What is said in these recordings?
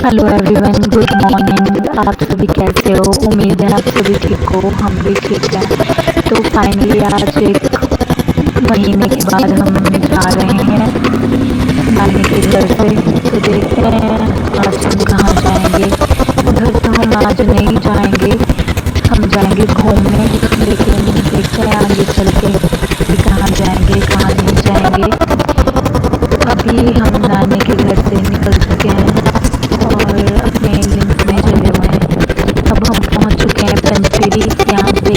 Hello everyone, good morning. आप सभी कैसे हो? उम्मीद है आप सभी ठीक हो, हम भी ठीक हैं। तो फाइनली आज एक महीने के बाद हम जा रहे हैं नानी के घर से। तो देखते हैं आज हम कहाँ जाएंगे। उधर तो हम आज नहीं जाएंगे, हम जाएंगे घूमने। लेकिन देखते हैं आगे चल के कि कहाँ जाएंगे कहाँ नहीं जाएंगे। अभी हम नानी के घर से निकल चुके हैं और अपने लिंक में चले हुए हैं। अब हम पहुंच चुके हैं पंचेरी, यहाँ पे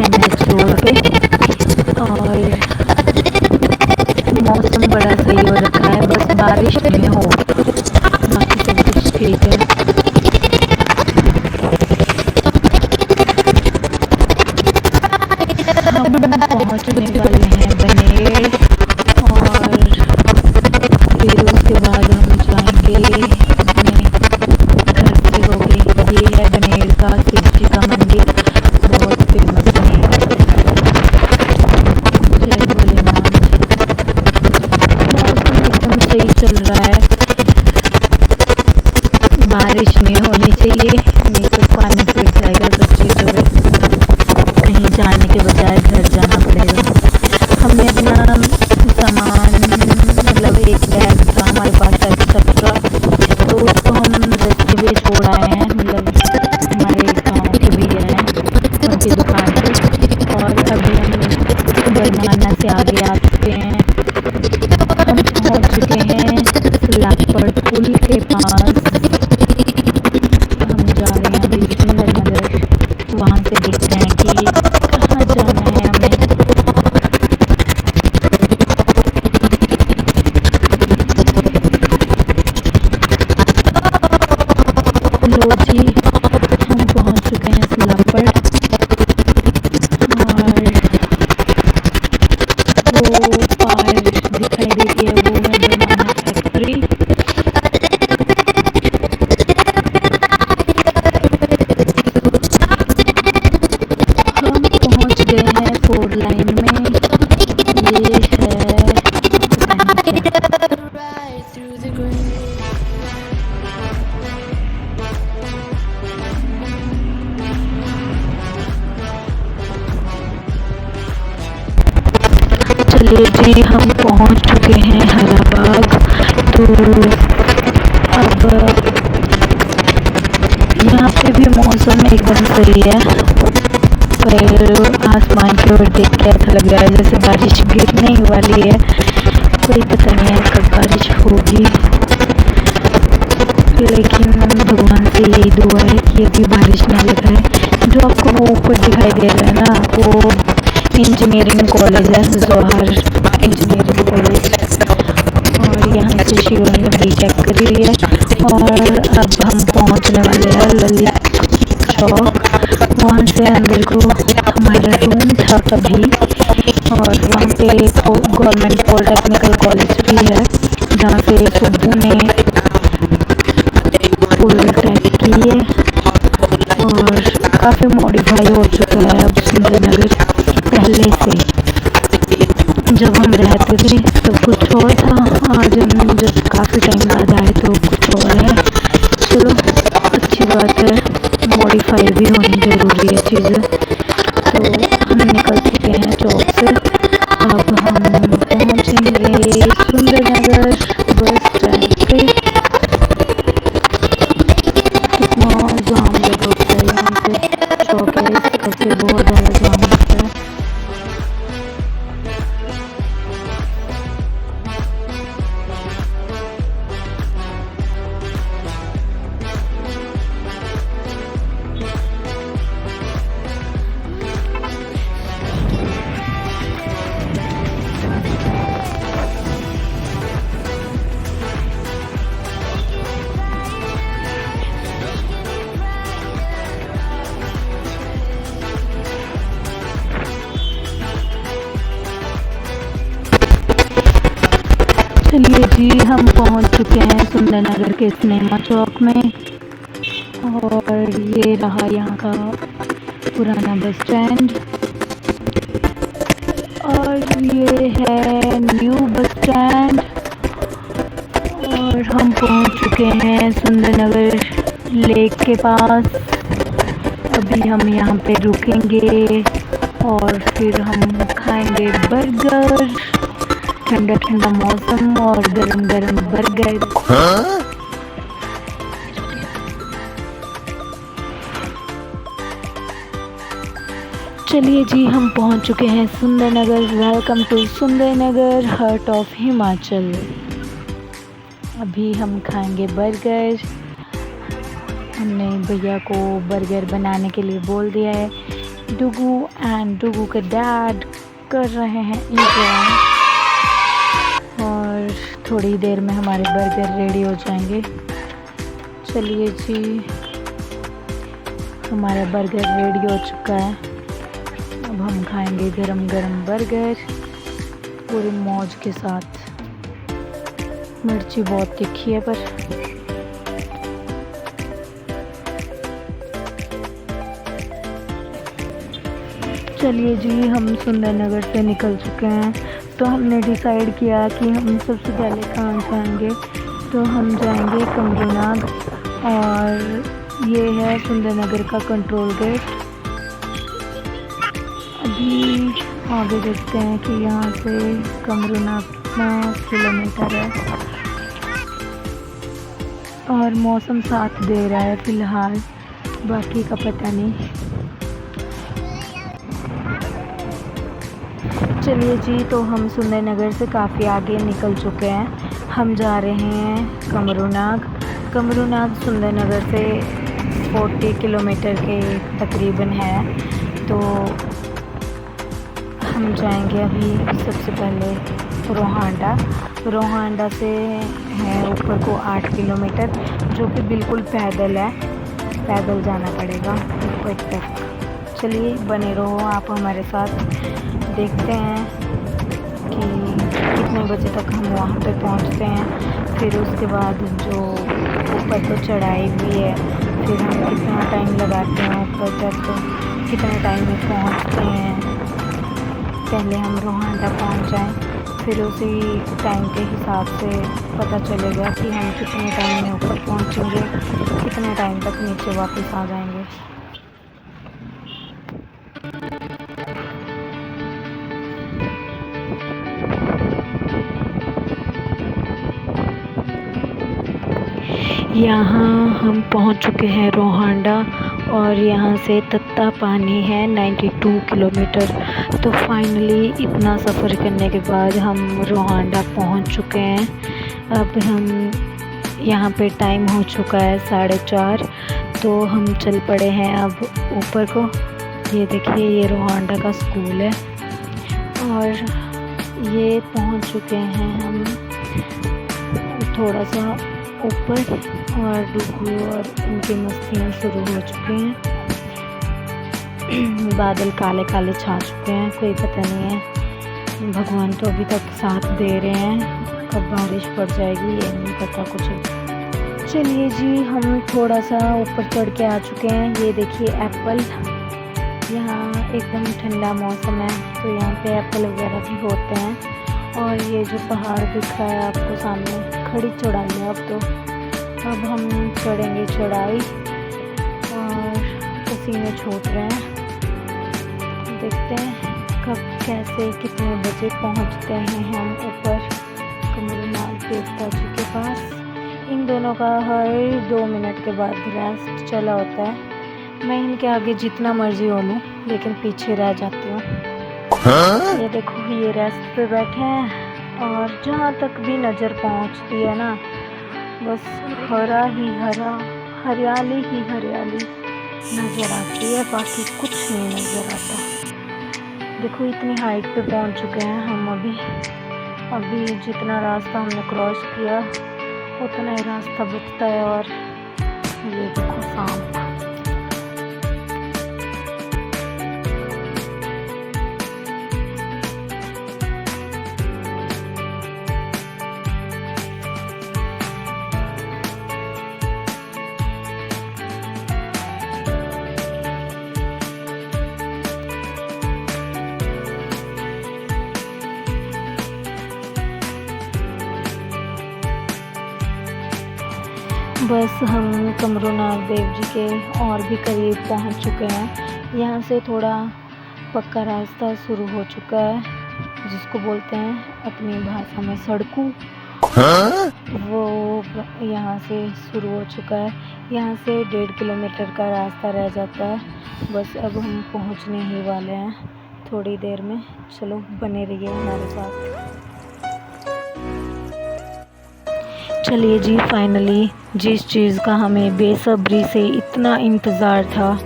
NH रोड पे। और मौसम बड़ा सही हो रखा है, बस बारिश नहीं हो, बाकी सब कुछ ठीक है। हम पहुंचने वाले हैं बनेड़ और फिर उसके बाद हम जाएंगे अपने घर से होके। ये है बनेड़ का शिव जी का मंदिर, बहुत फेमस है। जय भोलेनाथ। मौसम एकदम सही चल रहा है, बारिश नहीं होनी चाहिए, नहीं तो पानी फिर जाएगा सब चीज़ों में। कहीं जाने के बजाय घर जाना पड़ेगा। हमने अपना सामान, मतलब एक बैग था हमारे पास एक्स्ट्रा, तो उसको हम रास्ते में छोड़ आए हैं। मतलब हमारे गाँव के भैया हैं, उनकी दुकान पे। और अभी हम बरमाना से आगे आ चुके हैं। हम पहुँच चुके हैं लाखपड़ पुल के पास। हम जा रहे हैं अभी सुंदरनगर, वहाँ से देखते हैं कि कहाँ जाना है हमें। लो जी, हम पहुँच चुके हैं सिलापड़। और वो पार दिखाई देती है, वो है बरमाना फैक्ट्री। हम पहुँच गए हैं 4 लाइन में। ये है पता नहीं क्या। चलिए जी, हम पहुँच चुके हैं हराबाग। तो अब यहाँ पे भी मौसम एकदम सही है, पर आसमान की ओर देख के ऐसा लग रहा है जैसे बारिश गिरने ही वाली है। कोई पता नहीं है कब बारिश होगी, लेकिन भगवान से यही दुआ है कि अभी बारिश ना लगाए। जो आपको वो ऊपर दिखाई दे रहा है ना, वो इंजीनियरिंग कॉलेज है, जवाहर इंजीनियरिंग कॉलेज। और यहाँ से शिवा ने भी चेक कर लिया। और अब हम पहुँचने वाले हैं ललित चौक। वहाँ से अंदर को हमारा रूम था तभी। और वहाँ पे गवर्नमेंट पॉलिटेक्निकल कॉलेज भी है, जहाँ से सुब्बू ने फुल टैग की है। और काफ़ी मॉडिफाई हो चुका है अब सुंदरनगर पहले से। जब हम रहते थे तब कुछ और था, आज हम जब काफ़ी टाइम बाद आए तो कुछ और है। चलो अच्छी बात है, मॉडिफाई भी होनी ज़रूरी है चीज़ें। तो हम निकल चुके हैं चौक से। अब हम पहुँचेंगे सुंदरनगर बस स्टैंड पे। कितना जाम लगा होता है यहाँ पे, चौक है इसका से बहुत ज़्यादा जाम होता है। चलिए जी, हम पहुंच चुके हैं सुंदरनगर के सिनेमा चौक में। और ये रहा यहाँ का पुराना बस स्टैंड। और ये है न्यू बस स्टैंड। और हम पहुंच चुके हैं सुंदर नगर लेक के पास। अभी हम यहाँ पे रुकेंगे और फिर हम खाएंगे बर्गर। ठंडा ठंडा मौसम और गरम गरम बर्गर। चलिए जी, हम पहुंच चुके हैं सुंदर नगर। वेलकम टू सुंदर नगर, हार्ट ऑफ हिमाचल। अभी हम खाएंगे बर्गर। हमने भैया को बर्गर बनाने के लिए बोल दिया है। डुगू एंड डुगू के डैड कर रहे हैं इंतजार और थोड़ी देर में हमारे बर्गर रेडी हो जाएंगे। चलिए जी, हमारा बर्गर रेडी हो चुका है। अब हम खाएंगे गरम गरम बर्गर पूरी मौज के साथ। मिर्ची बहुत तीखी है पर चलिए जी, हम सुंदर नगर से निकल चुके हैं। तो हमने डिसाइड किया कि हम सबसे पहले कहाँ जाएंगे। तो हम जाएंगे कमरूनाग और ये है सुंदर नगर का कंट्रोल गेट। अभी आगे देखते हैं कि यहाँ से कमरूनाग कितना किलोमीटर है और मौसम साथ दे रहा है फिलहाल, बाकी का पता नहीं। चलिए जी, तो हम सुंदर नगर से काफ़ी आगे निकल चुके हैं। हम जा रहे हैं कमरूनाग। कमरूनाग सुंदर नगर से 40 किलोमीटर के तकरीबन है। तो हम जाएंगे अभी सबसे पहले रोहांडा। रोहांडा से है ऊपर को 8 किलोमीटर, जो कि बिल्कुल पैदल है। पैदल जाना पड़ेगा ऊपर तक। चलिए बने रहो आप हमारे साथ। देखते हैं कि कितने बजे तक हम वहाँ पे पहुँचते हैं। फिर उसके बाद जो ऊपर तो चढ़ाई भी है, फिर हम कितना टाइम लगाते हैं ऊपर तक, तो कितने टाइम में पहुँचते हैं। पहले हम रोहांडा पहुँच जाएं, फिर उसी टाइम के हिसाब से पता चलेगा कि हम कितने टाइम में ऊपर पहुँचेंगे, कितने टाइम तक नीचे वापस आ जाएंगे। यहाँ हम पहुँच चुके हैं रोहांडा और यहाँ से तत्ता पानी है 92 किलोमीटर। तो फाइनली इतना सफ़र करने के बाद हम रोहांडा पहुँच चुके हैं। अब हम यहाँ पे टाइम हो चुका है 4:30। तो हम चल पड़े हैं अब ऊपर को। ये देखिए, ये रोहांडा का स्कूल है और ये पहुँच चुके हैं हम थोड़ा सा ऊपर और डुगू और इनकी मस्तियाँ शुरू हो चुकी हैं। बादल काले काले छा चुके हैं, कोई पता नहीं है। भगवान तो अभी तक साथ दे रहे हैं, कब बारिश पड़ जाएगी ये नहीं पता कुछ। चलिए जी, हम थोड़ा सा ऊपर चढ़ के आ चुके हैं। ये देखिए एप्पल, यहाँ एकदम ठंडा मौसम है तो यहाँ पे एप्पल वगैरह भी होते हैं। और ये जो पहाड़ दिख रहा है आपको सामने, खड़ी चढ़ाई है अब तो। अब हम चढ़ेंगे चढ़ाई और पसीने छूट रहे हैं। देखते हैं कब कैसे कितने बजे पहुंचते हैं हम ऊपर कमरूनाग देवता जी के पास। इन दोनों का हर 2 मिनट के बाद रेस्ट चला होता है। मैं इनके आगे जितना मर्जी हो लूँ लेकिन पीछे रह जाती हूँ। ये देखो, ये रेस्ट पे बैठे हैं और जहाँ तक भी नज़र पहुँचती है ना, बस हरा ही हरा, हरियाली ही हरियाली नज़र आती है, बाकी कुछ नहीं नज़र आता। देखो, इतनी हाइट पे पहुँच चुके हैं हम। अभी जितना रास्ता हमने क्रॉस किया उतना ही रास्ता बचता है। और ये देखो सांप। बस हम कमरूनाग देव जी के और भी करीब पहुंच चुके हैं। यहाँ से थोड़ा पक्का रास्ता शुरू हो चुका है, जिसको बोलते हैं अपनी भाषा में सड़कू। वो यहाँ से शुरू हो चुका है। यहाँ से 1.5 किलोमीटर का रास्ता रह जाता है। बस अब हम पहुँचने ही वाले हैं थोड़ी देर में। चलो बने रहिए हमारे साथ। चलिए जी, फाइनली जिस चीज़ का हमें बेसब्री से इतना इंतज़ार था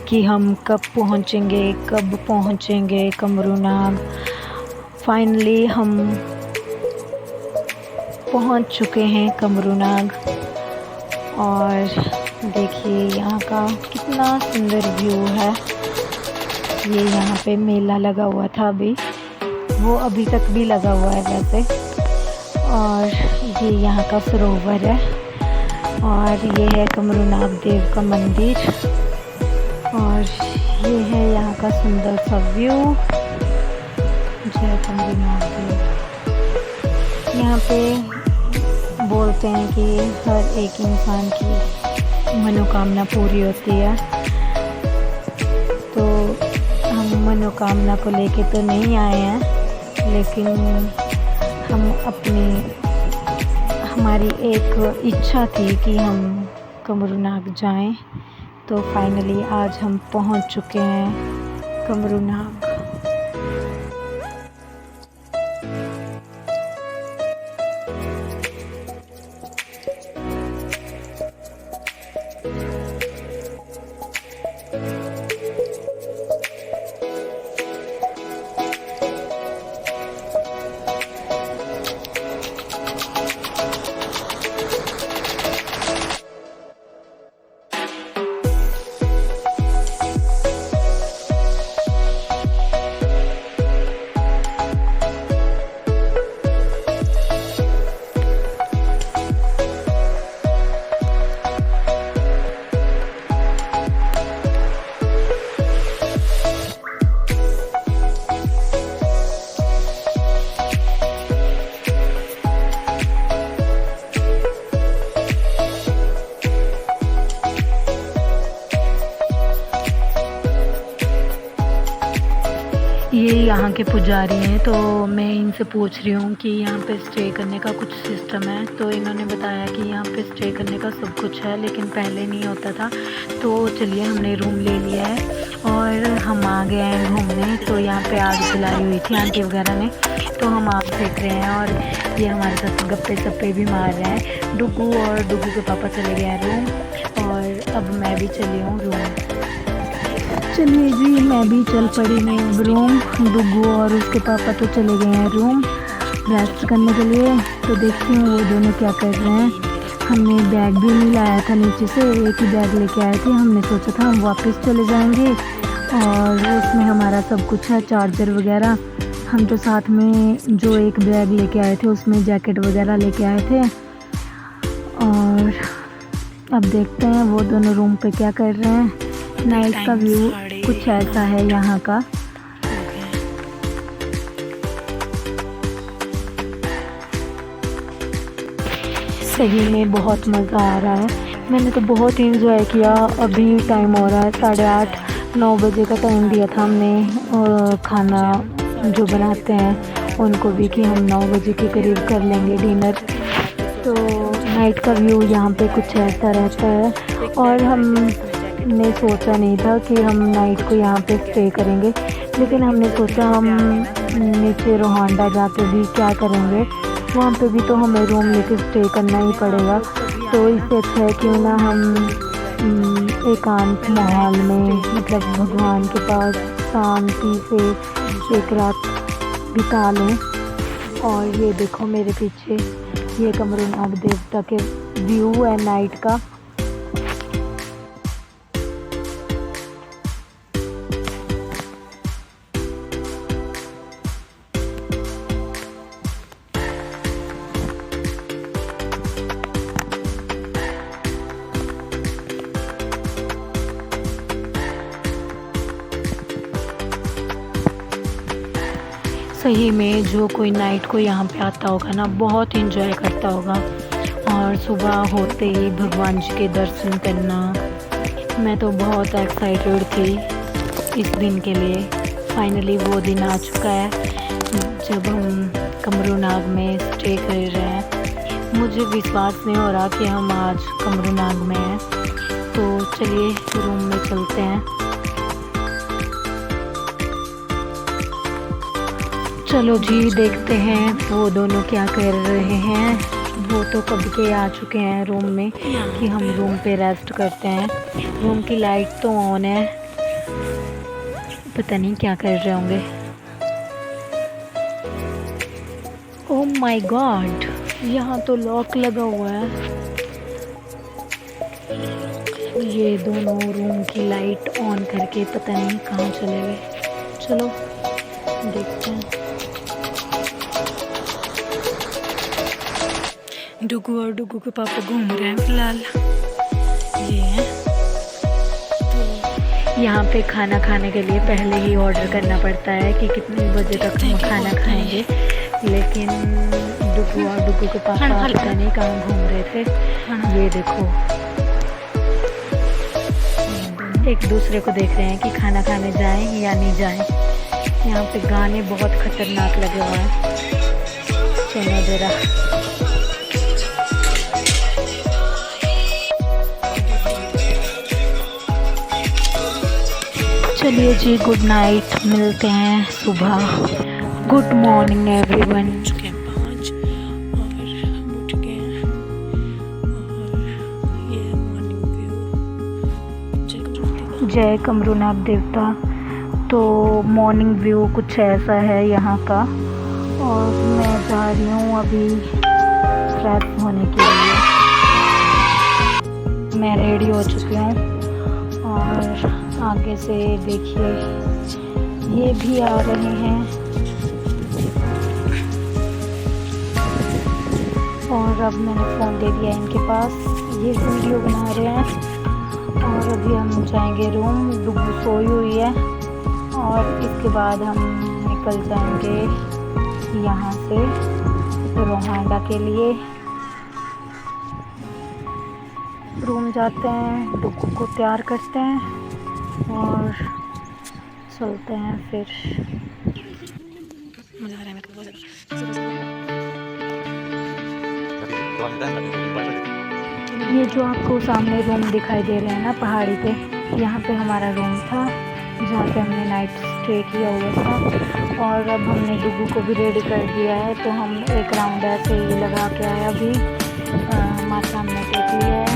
कि हम कब पहुँचेंगे कमरूनाग, फाइनली हम पहुँच चुके हैं कमरूनाग। और देखिए यहाँ का कितना सुंदर व्यू है। ये यहाँ पे मेला लगा हुआ था अभी, वो अभी तक भी लगा हुआ है वैसे। और ये यहाँ का सरोवर है, और ये है कमरूनाग देव का मंदिर, और ये है यहाँ का सुंदर सा व्यू। जय कमरूनाग देव। यहाँ पे बोलते हैं कि हर एक इंसान की मनोकामना पूरी होती है, तो हम मनोकामना को लेके तो नहीं आए हैं, लेकिन हमारी एक इच्छा थी कि हम कमरूनाग जाएं, तो फाइनली आज हम पहुंच चुके हैं कमरूनाग। ये यहाँ के पुजारी हैं, तो मैं इनसे पूछ रही हूँ कि यहाँ पे स्टे करने का कुछ सिस्टम है। तो इन्होंने बताया कि यहाँ पे स्टे करने का सब कुछ है, लेकिन पहले नहीं होता था। तो चलिए हमने रूम ले लिया है और हम आ गए हैं घूमने। तो यहाँ पे आग जलाई हुई थी आंटी वगैरह ने, तो हम आग सेक रहे हैं और ये हमारे साथ गप्पे सप्पे भी मार रहे हैं। डुगू और डुगू के पापा चले गए हैं रूम, और अब मैं भी चली हूँ रूम। चलिए जी, मैं भी चल पड़ी मैं अब रूम। डुगू और उसके पापा तो चले गए हैं रूम रेस्ट करने के लिए। तो देखती हूँ वो दोनों क्या कर रहे हैं। हमने बैग भी नहीं लाया था नीचे से, एक ही बैग लेके आए थे। हमने सोचा था हम वापस चले जाएंगे, और उसमें हमारा सब कुछ है, चार्जर वगैरह। हम तो साथ में जो एक बैग लेके आए थे उसमें जैकेट वगैरह लेके आए थे। और अब देखते हैं वो दोनों रूम पे क्या कर रहे हैं। नाइट का व्यू कुछ ऐसा है यहाँ का। सही में बहुत मज़ा आ रहा है। मैंने तो बहुत इंजॉय किया। अभी टाइम हो रहा है 8:30-9 बजे का टाइम दिया था हमने, और खाना जो बनाते हैं उनको भी कि हम 9 बजे के करीब कर लेंगे डिनर। तो नाइट का व्यू यहाँ पे कुछ ऐसा रहता है, और हमने सोचा नहीं था कि हम नाइट को यहाँ पे स्टे करेंगे, लेकिन हमने सोचा हम नीचे रोहांडा जाके भी क्या करेंगे, वहाँ पे भी तो हमें रूम लेके स्टे करना ही पड़ेगा। तो इससे अच्छा है क्यों ना हम एकांत माहौल में, मतलब भगवान के पास शांति से एक रात बिता लें। और ये देखो मेरे पीछे, ये कमरूनाग देवता के व्यू है नाइट का। सही में जो कोई नाइट को यहाँ पे आता होगा ना, बहुत इंजॉय करता होगा। और सुबह होते ही भगवान जी के दर्शन करना। मैं तो बहुत एक्साइटेड थी इस दिन के लिए। फाइनली वो दिन आ चुका है जब हम कमरूनाग में स्टे कर रहे हैं। मुझे विश्वास नहीं हो रहा कि हम आज कमरूनाग में हैं। तो चलिए रूम में चलते हैं। चलो जी देखते हैं वो दोनों क्या कर रहे हैं। वो तो कब के आ चुके हैं रूम में कि हम रूम पे रेस्ट करते हैं। रूम की लाइट तो ऑन है, पता नहीं क्या कर रहे होंगे। ओह माय गॉड, यहाँ तो लॉक लगा हुआ है। ये दोनों रूम की लाइट ऑन करके पता नहीं कहाँ चले गए। चलो देखते हैं। डुगू और डुगू के पापा घूम रहे हैं फिलहाल। ये है तो यहाँ पे खाना खाने के लिए पहले ही ऑर्डर करना पड़ता है कि कितने बजे तक हम खाना खाएंगे। लेकिन डुगू और डुगू के पापा पता नहीं कहाँ घूम रहे थे। ये देखो एक दूसरे को देख रहे हैं कि खाना खाने जाएं या नहीं जाएं। यहाँ पे गाने बहुत खतरनाक लगे हुए हैं। सुनो जरा। चलिए जी गुड नाइट, मिलते हैं सुबह। Good morning everyone. जय कमरूनाग देवता। तो मॉर्निंग व्यू कुछ ऐसा है यहाँ का। और मैं जा रही हूँ अभी फ्रेश होने के लिए। मैं रेडी हो चुकी हूँ और आगे से देखिए ये भी आ रहे हैं। और अब मैंने फ़ोन दे दिया इनके पास, ये वीडियो बना रहे हैं। और अभी हम जाएंगे रूम। डुगू सोई हुई है और इसके बाद हम निकल जाएंगे यहाँ से रोहांडा के लिए। रूम जाते हैं, डुगू को तैयार करते हैं और चलते हैं फिर। ये जो आपको सामने रूम दिखाई दे रहे हैं ना पहाड़ी पे, यहाँ पे हमारा रूम था जहाँ पे हमने नाइट स्टे किया हुआ था। और अब हमने डुगू को भी रेडी कर दिया है। तो हम एक राउंड ऐसे ही लगा के आए अभी। माता हमने टेक लिया है।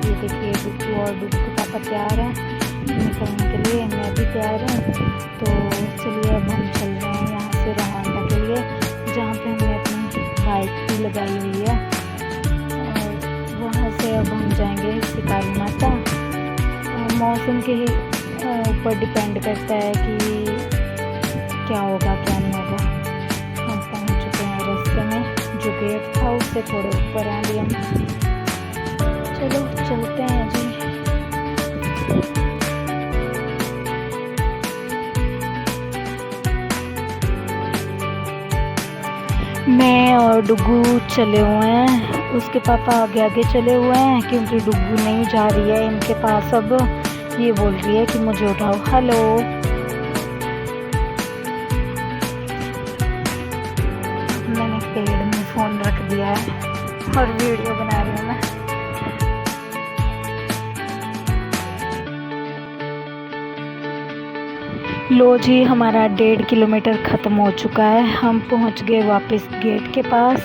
ये देखिए डुगू और डुगू के पापा तैयार हैं निकलने के लिए। मैं भी तैयार हूँ। तो चलिए अब हम चल रहे हैं यहाँ से रोहांडा के लिए, जहाँ पे हमने अपनी बाइक भी लगाई हुई है। वहाँ से अब हम जाएंगे शिकारी माता। मौसम के ऊपर डिपेंड करता है कि क्या होगा क्या नहीं होगा। हम पहुँच चुके हैं रास्ते में, जो गेट था उससे थोड़े ऊपर हैं अभी हम। चलो चलते हैं जी। मैं और डुगू चले हुए हैं, उसके पापा आगे आगे चले हुए हैं क्योंकि डुगू नहीं जा रही है इनके पास। अब ये बोल रही है कि मुझे उठाओ। हेलो, मैंने पेड़ में फ़ोन रख दिया है और वीडियो बना रही हूँ मैं। लो जी, हमारा 1.5 किलोमीटर ख़त्म हो चुका है। हम पहुँच गए वापस गेट के पास।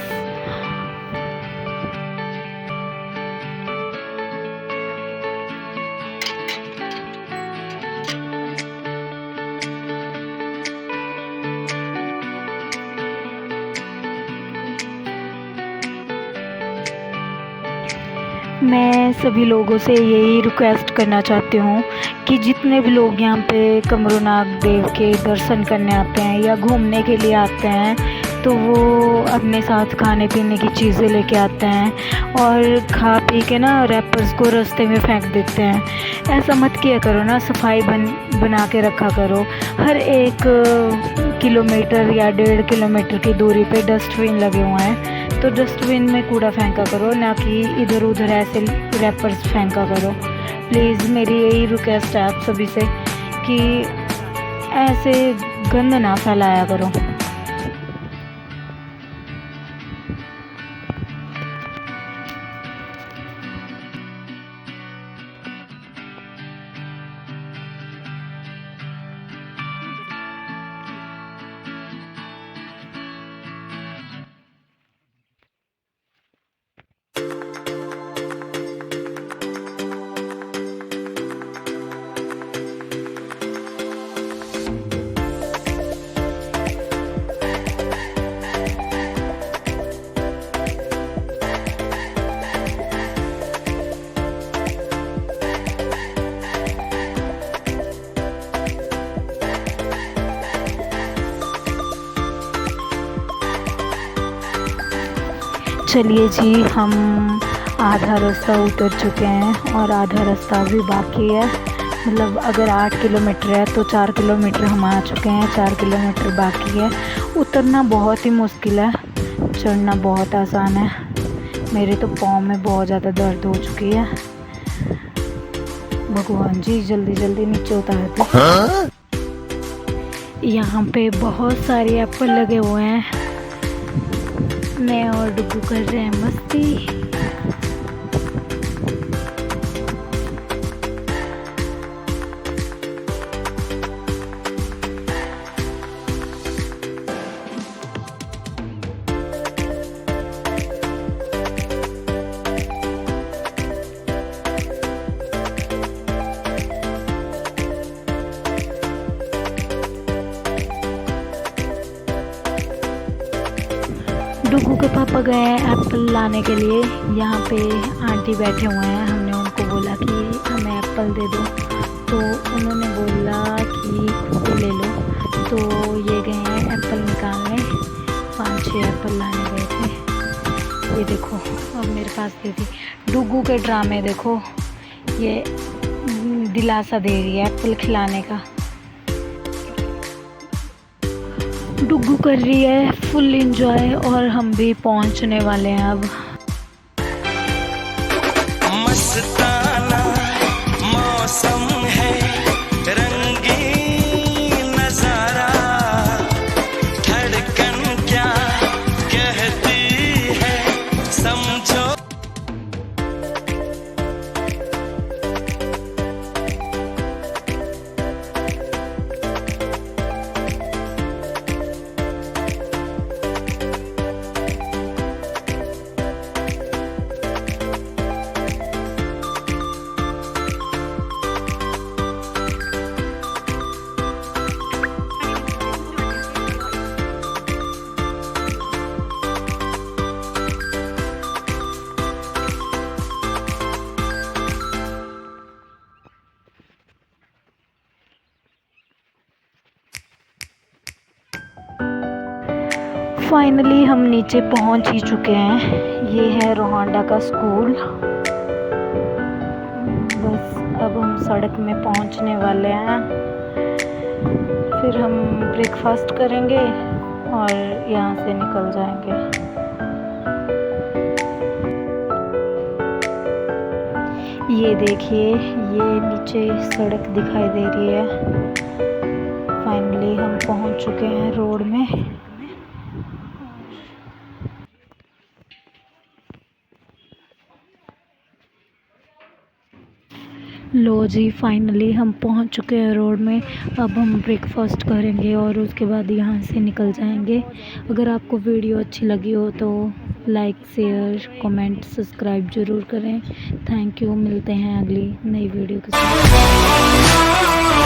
मैं सभी लोगों से यही रिक्वेस्ट करना चाहती हूँ कि जितने भी लोग यहाँ पे कमरूनाग देव के दर्शन करने आते हैं या घूमने के लिए आते हैं, तो वो अपने साथ खाने पीने की चीज़ें लेके आते हैं और खा पी के ना रैपर्स को रास्ते में फेंक देते हैं। ऐसा मत किया करो ना, सफाई बना के रखा करो। हर एक किलोमीटर या 1.5 किलोमीटर की दूरी पे डस्टबिन लगे हुए हैं, तो डस्टबिन में कूड़ा फेंका करो, ना कि इधर उधर ऐसे रैपर्स फेंका करो। प्लीज़ मेरी यही रिक्वेस्ट है आप सभी से कि ऐसे गंद ना फैलाया करो। चलिए जी, हम आधा रास्ता उतर चुके हैं और आधा रास्ता अभी बाकी है। मतलब अगर 8 किलोमीटर है तो 4 किलोमीटर हम आ चुके हैं, 4 किलोमीटर बाकी है। उतरना बहुत ही मुश्किल है, चढ़ना बहुत आसान है। मेरे तो पाँव में बहुत ज़्यादा दर्द हो चुकी है। भगवान जी जल्दी जल्दी नीचे उतार दो। यहाँ पे बहुत सारे एप्पल लगे हुए हैं। मैं और डुगू कर रहे हैं मस्ती। डुगू के पापा गए हैं एप्पल लाने के लिए। यहाँ पे आंटी बैठे हुए हैं, हमने उनको बोला कि हमें एप्पल दे दो, तो उन्होंने बोला कि ये ले लो। तो ये गए हैं एप्पल निकालने, 5-6 एप्पल लाने गए थे। ये देखो अब मेरे पास दे दी। डुगू के ड्रामे देखो, ये दिलासा दे रही है एप्पल खिलाने का। डुगू कर रही है फुल एंजॉय और हम भी पहुंचने वाले हैं अब। मस्ताना मौसम है, रंगीन नजारा, धड़कन क्या कहती है समझो। फाइनली हम नीचे पहुंच ही चुके हैं। ये है रोहांडा का स्कूल। बस अब हम सड़क में पहुंचने वाले हैं, फिर हम ब्रेकफास्ट करेंगे और यहाँ से निकल जाएंगे। ये देखिए, ये नीचे सड़क दिखाई दे रही है। फाइनली हम पहुंच चुके हैं रोड में। लो जी, फाइनली हम पहुंच चुके हैं रोड में। अब हम ब्रेकफास्ट करेंगे और उसके बाद यहाँ से निकल जाएंगे। अगर आपको वीडियो अच्छी लगी हो तो लाइक, शेयर, कमेंट, सब्सक्राइब ज़रूर करें। Thank you. मिलते हैं अगली नई वीडियो के साथ।